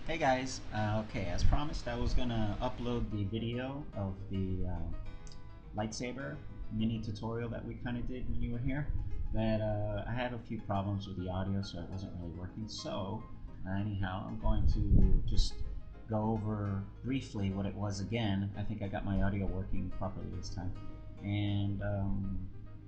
Hey guys, okay, as promised, I was gonna upload the video of the lightsaber mini tutorial that we kind of did when you were here, but I had a few problems with the audio, so it wasn't really working. So, anyhow, I'm going to just go over briefly what it was again. I think I got my audio working properly this time. And,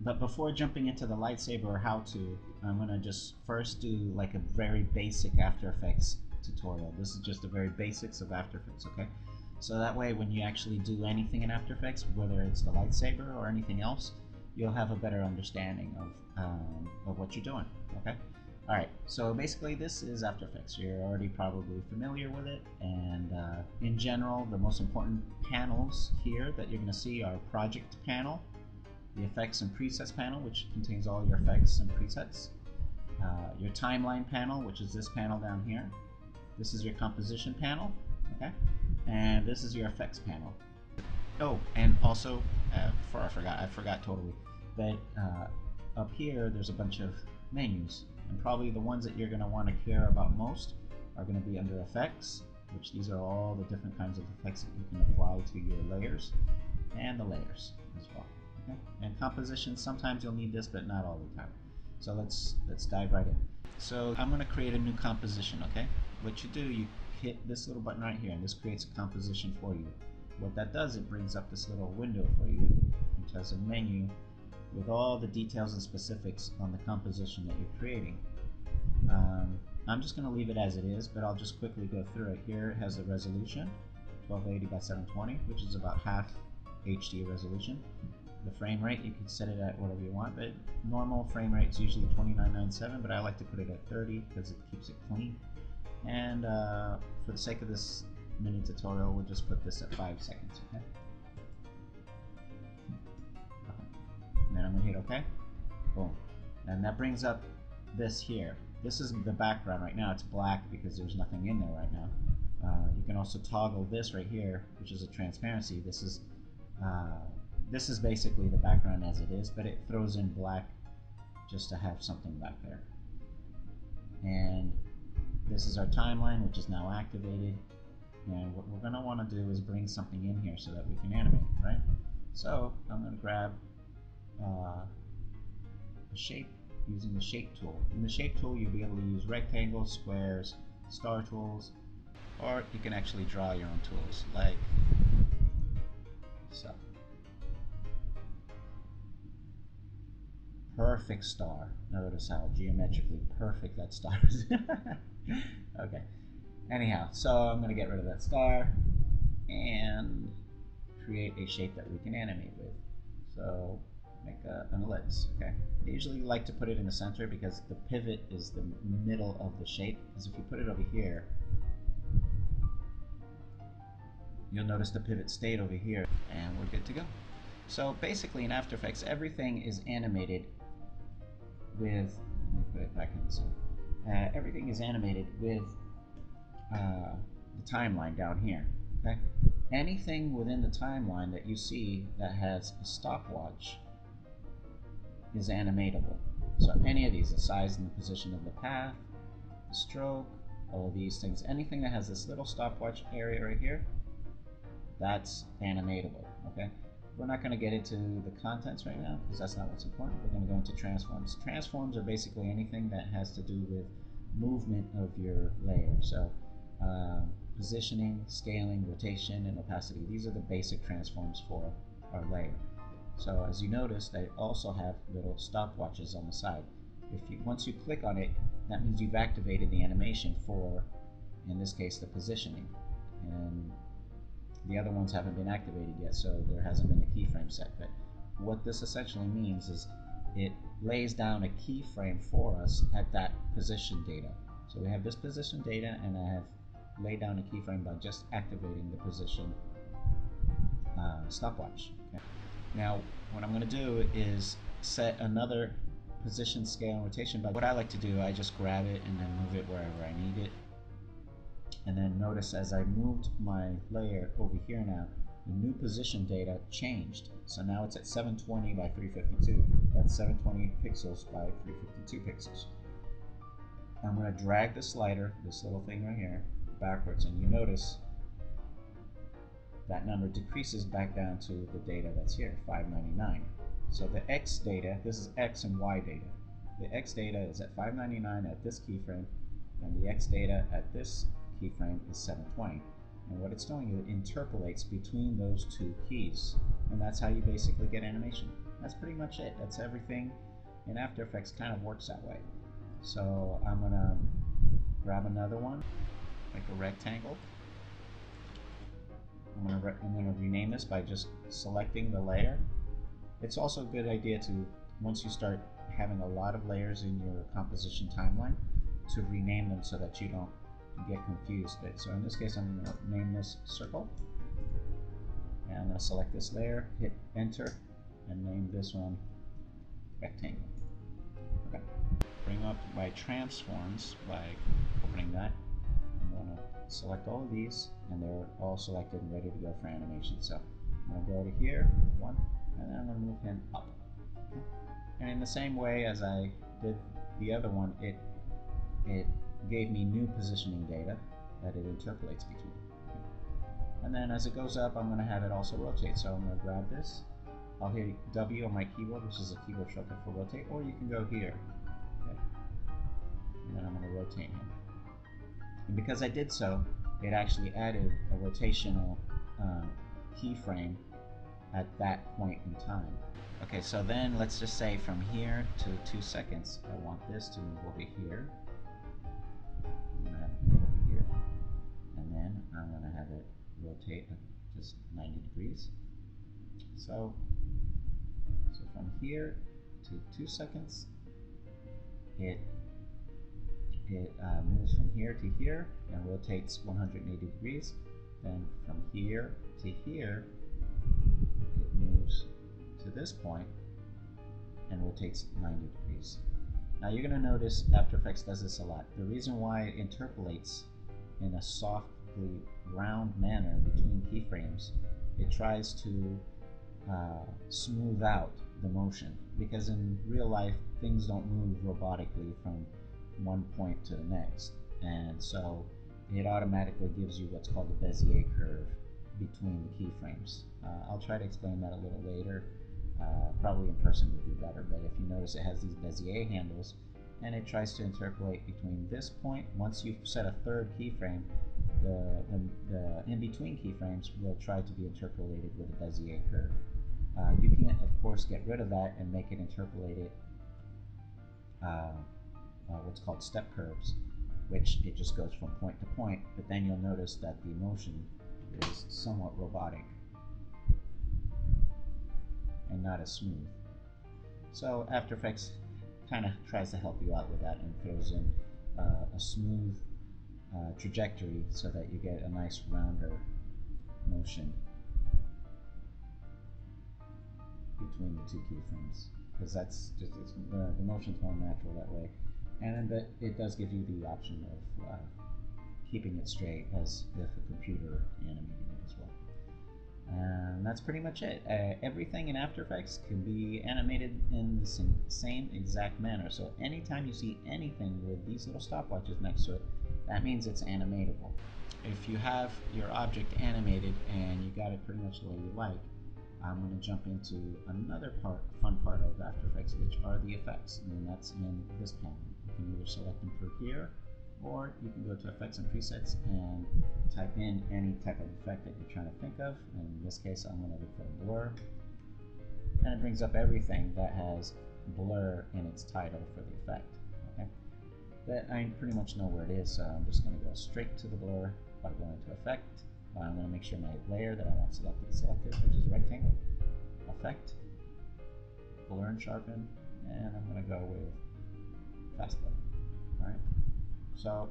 but before jumping into the lightsaber or how to, I'm gonna just first do like a very basic After Effects tutorial. This is just the very basics of After Effects, okay? So that way when you actually do anything in After Effects, whether it's the lightsaber or anything else, you'll have a better understanding of what you're doing, okay? Alright, so basically this is After Effects. You're already probably familiar with it, and in general, the most important panels here that you're going to see are Project Panel, the Effects and Presets panel, which contains all your effects and presets, your Timeline panel, which is this panel down here. This is your Composition panel, okay? And this is your Effects panel. Oh, and also, before I forgot totally, but up here there's a bunch of menus, and probably the ones that you're going to want to care about most are going to be under Effects, which these are all the different kinds of effects that you can apply to your layers, and the layers as well. Okay? And Composition, sometimes you'll need this, but not all the time. So let's dive right in. So I'm going to create a new composition, okay? What you do, you hit this little button right here, and this creates a composition for you. What that does, it brings up this little window for you, which has a menu with all the details and specifics on the composition that you're creating. I'm just going to leave it as it is, but I'll just quickly go through it. Here it has a resolution, 1280 by 720, which is about half HD resolution. The frame rate, you can set it at whatever you want, but normal frame rate is usually 2997, but I like to put it at 30 because it keeps it clean. And for the sake of this mini tutorial, we'll just put this at 5 seconds, okay? And then I'm gonna hit OK. Boom. And that brings up this here. This is the background right now. It's black because there's nothing in there right now. You can also toggle this right here, which is a transparency. This is basically the background as it is, but it throws in black just to have something back there. And this is our timeline, which is now activated. And what we're going to want to do is bring something in here so that we can animate, right? So I'm going to grab a shape using the shape tool. In the shape tool, you'll be able to use rectangles, squares, star tools, or you can actually draw your own tools, like so. Perfect star. Notice how geometrically perfect that star is. Okay. Anyhow, so I'm going to get rid of that star and create a shape that we can animate with. So make an ellipse. Okay. I usually like to put it in the center because the pivot is the middle of the shape. Because if you put it over here, you'll notice the pivot stayed over here, and we're good to go. So basically in After Effects, everything is animated with, let me put it back in the center. Everything is animated with the timeline down here. Okay, anything within the timeline that you see that has a stopwatch is animatable. So any of these, the size and the position of the path, the stroke, all of these things, anything that has this little stopwatch area right here, that's animatable. Okay. We're not going to get into the contents right now because that's not what's important. We're going to go into transforms. Transforms are basically anything that has to do with movement of your layer. So positioning, scaling, rotation, and opacity. These are the basic transforms for our layer. So as you notice, they also have little stopwatches on the side. Once you click on it, that means you've activated the animation for, in this case, the positioning. And the other ones haven't been activated yet, so there hasn't been a keyframe set. But what this essentially means is it lays down a keyframe for us at that position data. So we have this position data, and I have laid down a keyframe by just activating the position stopwatch. Okay. Now, what I'm going to do is set another position, scale, and rotation. But what I like to do, I just grab it and then move it wherever I need it. And then notice as I moved my layer over here now, the new position data changed. So now it's at 720 by 352. That's 720 pixels by 352 pixels. I'm going to drag the slider, this little thing right here, backwards, and you notice that number decreases back down to the data that's here, 599. So the X data, this is X and Y data. The X data is at 599 at this keyframe, and the X data at this keyframe is 720. And what it's doing, it interpolates between those two keys. And that's how you basically get animation. That's pretty much it. That's everything in After Effects kind of works that way. So I'm gonna grab another one, like a rectangle. I'm gonna rename this by just selecting the layer. It's also a good idea to, once you start having a lot of layers in your composition timeline, to rename them so that you don't get confused. So in this case, I'm going to name this circle, and I'm going to select this layer, hit enter, and name this one rectangle. Okay. Bring up my transforms by opening that. I'm going to select all of these, and they're all selected and ready to go for animation. So I'm going to go to here, one, and then I'm going to move him up. Okay. And in the same way as I did the other one, it gave me new positioning data that it interpolates between. Okay. And then as it goes up, I'm going to have it also rotate. So I'm going to grab this. I'll hit W on my keyboard, which is a keyboard shortcut for rotate, or you can go here. Okay. And then I'm going to rotate him. And because I did so, it actually added a rotational keyframe at that point in time. Okay, so then let's just say from here to 2 seconds, I want this to move over here. I'm going to have it move over here. And then I'm going to have it rotate at just 90 degrees. So from here to 2 seconds, it moves from here to here and rotates 180 degrees. Then from here to here, it moves to this point and rotates 90 degrees. Now you're going to notice After Effects does this a lot. The reason why it interpolates in a softly round manner between keyframes, it tries to smooth out the motion, because in real life things don't move robotically from one point to the next, and so it automatically gives you what's called a Bezier curve between the keyframes. I'll try to explain that a little later. Probably in person would be better, but if you notice, it has these Bezier handles, and it tries to interpolate between this point. Once you've set a third keyframe, the in-between keyframes will try to be interpolated with a Bezier curve. You can, of course, get rid of that and make it interpolated what's called step curves, which it just goes from point to point, but then you'll notice that the motion is somewhat robotic and not as smooth. So After Effects kind of tries to help you out with that and throws in a smooth trajectory so that you get a nice rounder motion between the two keyframes, because that's just the motion's more natural that way. And then it does give you the option of keeping it straight as if a computer animated it as well. And that's pretty much it. Everything in After Effects can be animated in the same exact manner. So anytime you see anything with these little stopwatches next to it, that means it's animatable. If you have your object animated and you got it pretty much the way you like, I'm going to jump into another fun part of After Effects, which are the effects, and that's in this panel. You can either select them through here, or you can go to Effects and Presets and type in any type of effect that you're trying to think of. In this case, I'm going to look for blur, and it brings up everything that has blur in its title for the effect. Okay, but I pretty much know where it is, so I'm just going to go straight to the blur by going to Effect. I'm going to make sure my layer that I want selected is selected, which is rectangle, effect, blur and sharpen, and I'm going to go with fast blur. Alright, so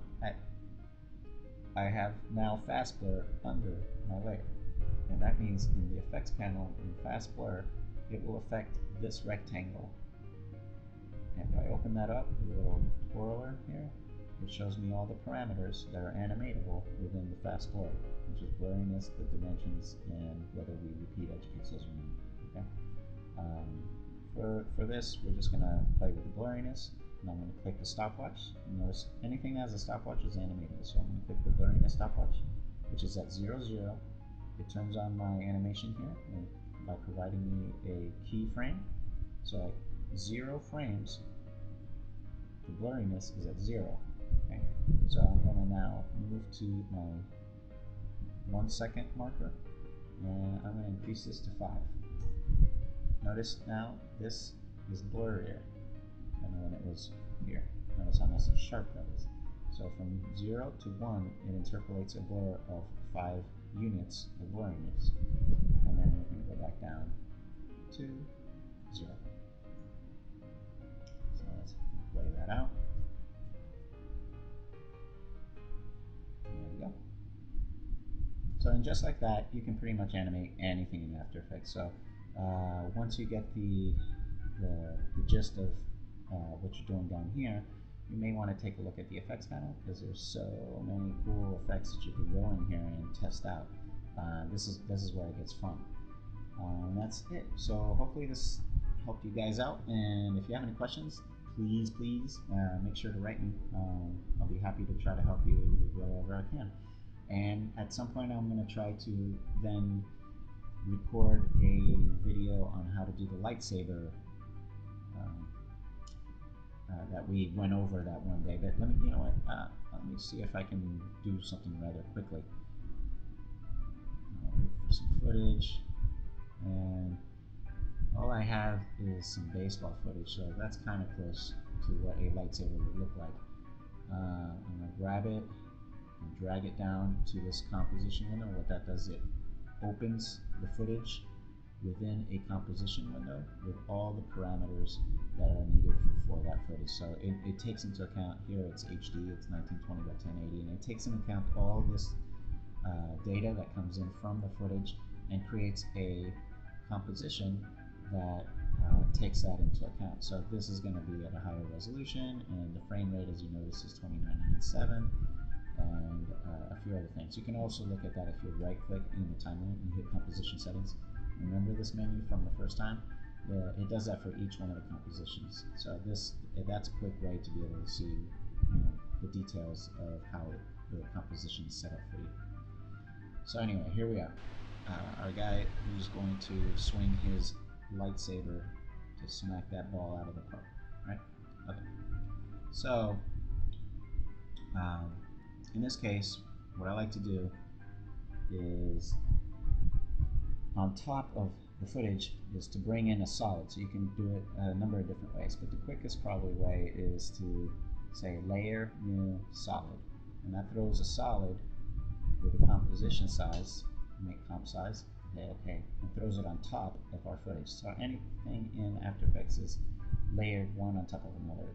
I have now fast blur under my layer, and that means in the effects panel in fast blur, it will affect this rectangle. And if I open that up, the little twirler here, it shows me all the parameters that are animatable within the fast blur, which is blurriness, the dimensions, and whether we repeat edge pixels or not. Okay. For this, we're just going to play with the blurriness. and I'm going to click the stopwatch. Notice anything that has a stopwatch is animated. So I'm going to click the blurriness stopwatch, which is at 0, 0. It turns on my animation here by providing me a keyframe. So at 0 frames, the blurriness is at 0. Okay? So I'm going to now move to my 1 second marker, and I'm going to increase this to 5. Notice now this is blurrier than when it was here. Notice how nice and sharp that is. So from 0 to 1, it interpolates a blur of 5 units of blurriness. And then we're going to go back down to 0. So let's play that out. There we go. So and just like that, you can pretty much animate anything in After Effects. So once you get the gist of what you're doing down here, you may want to take a look at the effects panel, because there's so many cool effects that you can go in here and test out. This is where it gets fun. And that's it. So hopefully this helped you guys out, and if you have any questions, please make sure to write me. I'll be happy to try to help you with whatever I can. And at some point I'm going to try to then record a video on how to do the lightsaber that we went over that one day. But let me, you know what? Let me see if I can do something rather quickly. Look for some footage, and all I have is some baseball footage, so that's kind of close to what a lightsaber would look like. I'm going to grab it and drag it down to this composition window. What that does, it opens the footage within a composition window with all the parameters that are needed for that footage. So it takes into account, here it's HD, it's 1920 by 1080, and it takes into account all this data that comes in from the footage and creates a composition that takes that into account. So this is going to be at a higher resolution, and the frame rate, as you notice, is 2997, and a few other things. You can also look at that if you right click in the timeline and hit composition settings. Remember this menu from the first time? It does that for each one of the compositions. So that's a quick way to be able to see, the details of how the composition is set up for you. So anyway, here we are. Our guy who's going to swing his lightsaber to smack that ball out of the park, right? Okay. So in this case, what I like to do is, on top of the footage, is to bring in a solid. So you can do it a number of different ways, but the quickest probably way is to say layer new solid, and that throws a solid with a composition size, make comp size, okay, and throws it on top of our footage. So anything in After Effects is layered one on top of another.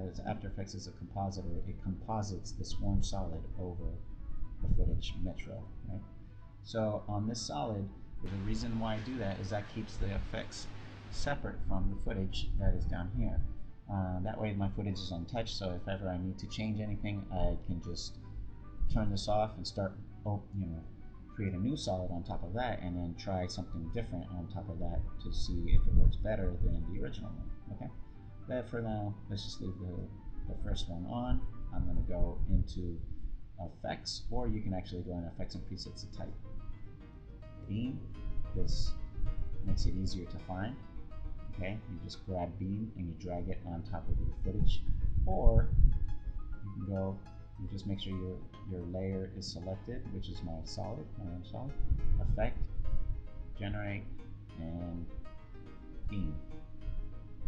As After Effects is a compositor, it composites the swarm solid over the footage metro, right? So on this solid, the reason why I do that is that keeps the effects separate from the footage that is down here. That way my footage is untouched, so if ever I need to change anything, I can just turn this off and start, create a new solid on top of that, and then try something different on top of that to see if it works better than the original one, okay? But for now, let's just leave the first one on. I'm going to go into effects, or you can actually go in effects and presets and type beam. This makes it easier to find. Okay, you just grab beam and you drag it on top of your footage, or you can go and just make sure your layer is selected, which is my solid, effect, generate, and beam.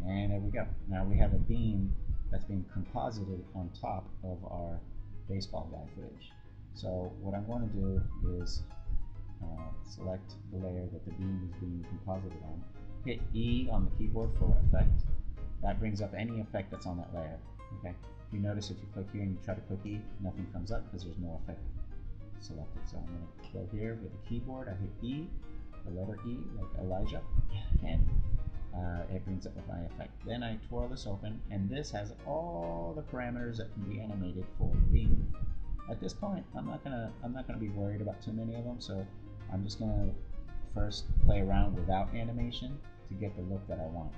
And there we go. Now we have a beam that's being composited on top of our baseball guy footage. So what I'm going to do is select the layer that the beam is being composited on. Hit E on the keyboard for effect. That brings up any effect that's on that layer. Okay. If you notice, if you click here and you try to click E, nothing comes up because there's no effect selected. So I'm going to go here with the keyboard. I hit E, the letter E, like Elijah, and it brings up my effect. Then I twirl this open, and this has all the parameters that can be animated for the beam. At this point, I'm not gonna be worried about too many of them, so I'm just gonna first play around without animation to get the look that I want.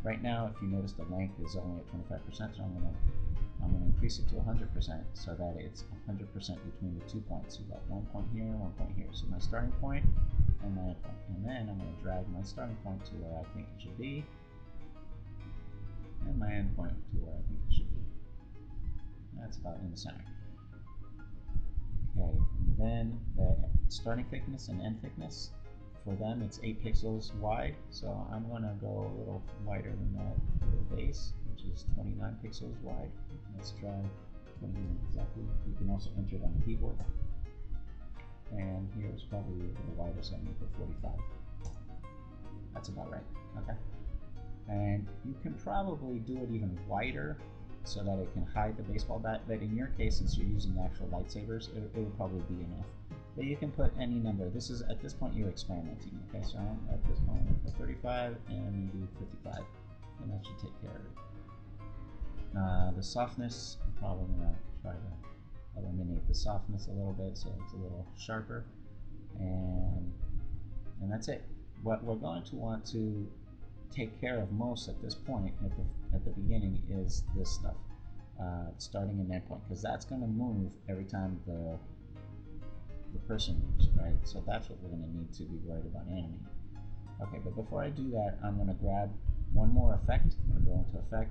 Right now, if you notice, the length is only at 25%, so I'm gonna increase it to 100% so that it's 100% between the 2 points. You got 1 point here, 1 point here. So my starting point and my end point. And then I'm gonna drag my starting point to where I think it should be, and my end point to where I think it should be. That's about in the center. Okay, then the starting thickness and end thickness, for them it's 8 pixels wide, so I'm going to go a little wider than that for the base, which is 29 pixels wide. Let's try 29 exactly. You can also enter it on the keyboard. And here's probably a little wider, so I'm going to put 45. That's about right. Okay. And you can probably do it even wider so that it can hide the baseball bat, but in your case, since you're using actual lightsabers, it will probably be enough. But you can put any number. This is, at this point, you're experimenting. Okay, so at this point, I'm going to put 35 and maybe 55, and that should take care of it. The softness, I'm probably going to try to eliminate the softness a little bit so it's a little sharper, and that's it. What we're going to want to take care of most at this point, at the beginning, is this stuff, starting and end point, because that's going to move every time the person moves, right? So that's what we're going to need to be worried about animating. Okay, but before I do that, I'm going to grab one more effect. I'm going to go into Effect,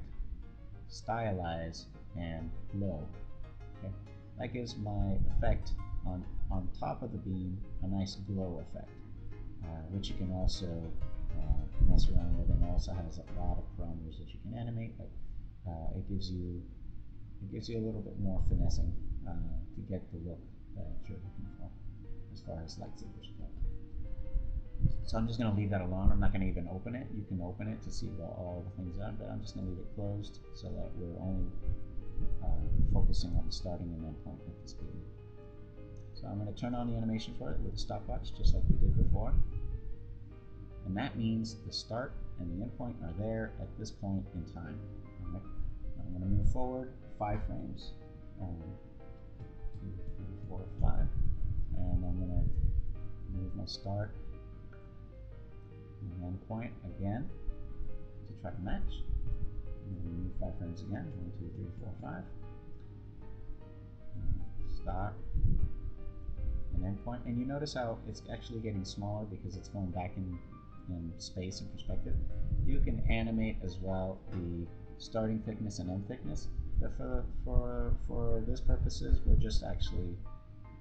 Stylize, and Glow. Okay, that gives my effect on top of the beam a nice glow effect, which you can also mess around with, and also has a lot of parameters that you can animate, but it gives you a little bit more finessing to get the look that you're looking for as far as lightsabers go. So I'm just going to leave that alone. I'm not going to even open it. You can open it to see what all the things are, but I'm just going to leave it closed so that we're only focusing on the starting and end point of this beam. So I'm going to turn on the animation for it with a stopwatch, just like we did before. And that means the start and the end point are there at this point in time. All right. I'm going to move forward 5 frames. 2, 3, 4, 5. And I'm going to move my start and end point again to try to match. I'm going to move 5 frames again. 1, 2, 3, 4, 5. Start and end point. And you notice how it's actually getting smaller because it's going back in space and perspective. You can animate as well the starting thickness and end thickness, but for this purposes, we're just actually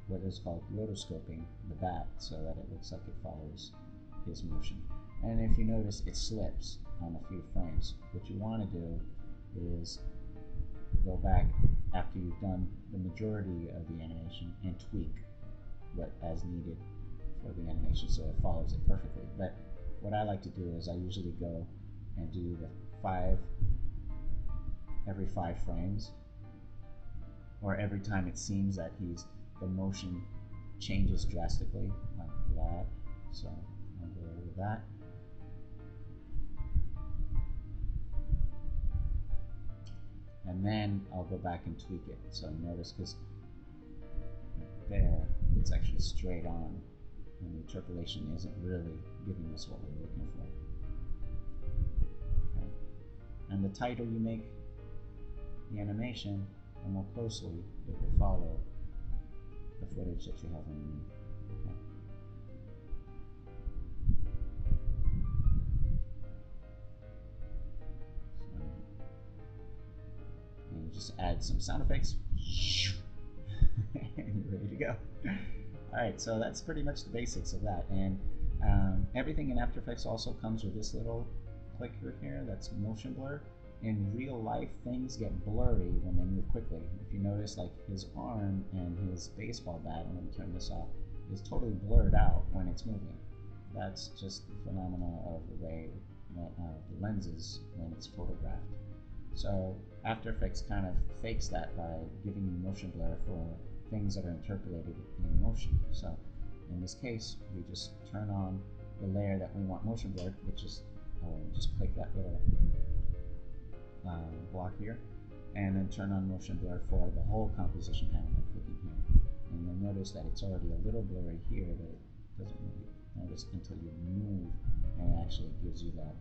what is called rotoscoping the bat so that it looks like it follows his motion. And if you notice, it slips on a few frames. What you want to do is go back after you've done the majority of the animation and tweak what as needed for the animation so it follows it perfectly. But what I like to do is I usually go and do the every 5 frames, or every time it seems that the motion changes drastically, like that. So I'll go over that. And then I'll go back and tweak it. So notice, because there it's actually straight on, and the interpolation isn't really giving us what we're looking for. Okay. And the tighter you make the animation, the more closely it will follow the footage that you have underneath. Okay. So, and you just add some sound effects, and you're ready to go. Alright, so that's pretty much the basics of that, and everything in After Effects also comes with this little clicker here that's motion blur. In real life, things get blurry when they move quickly. If you notice, like his arm and his baseball bat, I'm going to turn this off, is totally blurred out when it's moving. That's just the phenomena of the way that the lenses when it's photographed. So After Effects kind of fakes that by giving you motion blur for things that are interpolated in motion. So in this case, we just turn on the layer that we want motion blur, which is just click that little block here, and then turn on motion blur for the whole composition panel by clicking here. And you'll notice that it's already a little blurry here, but it doesn't really notice until you move, and it actually gives you that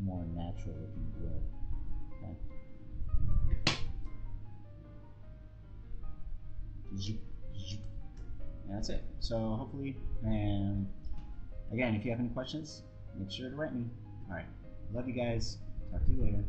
more natural looking wood. Okay. And that's it. So hopefully, and again, if you have any questions, make sure to write me. All right. Love you guys. Talk to you later.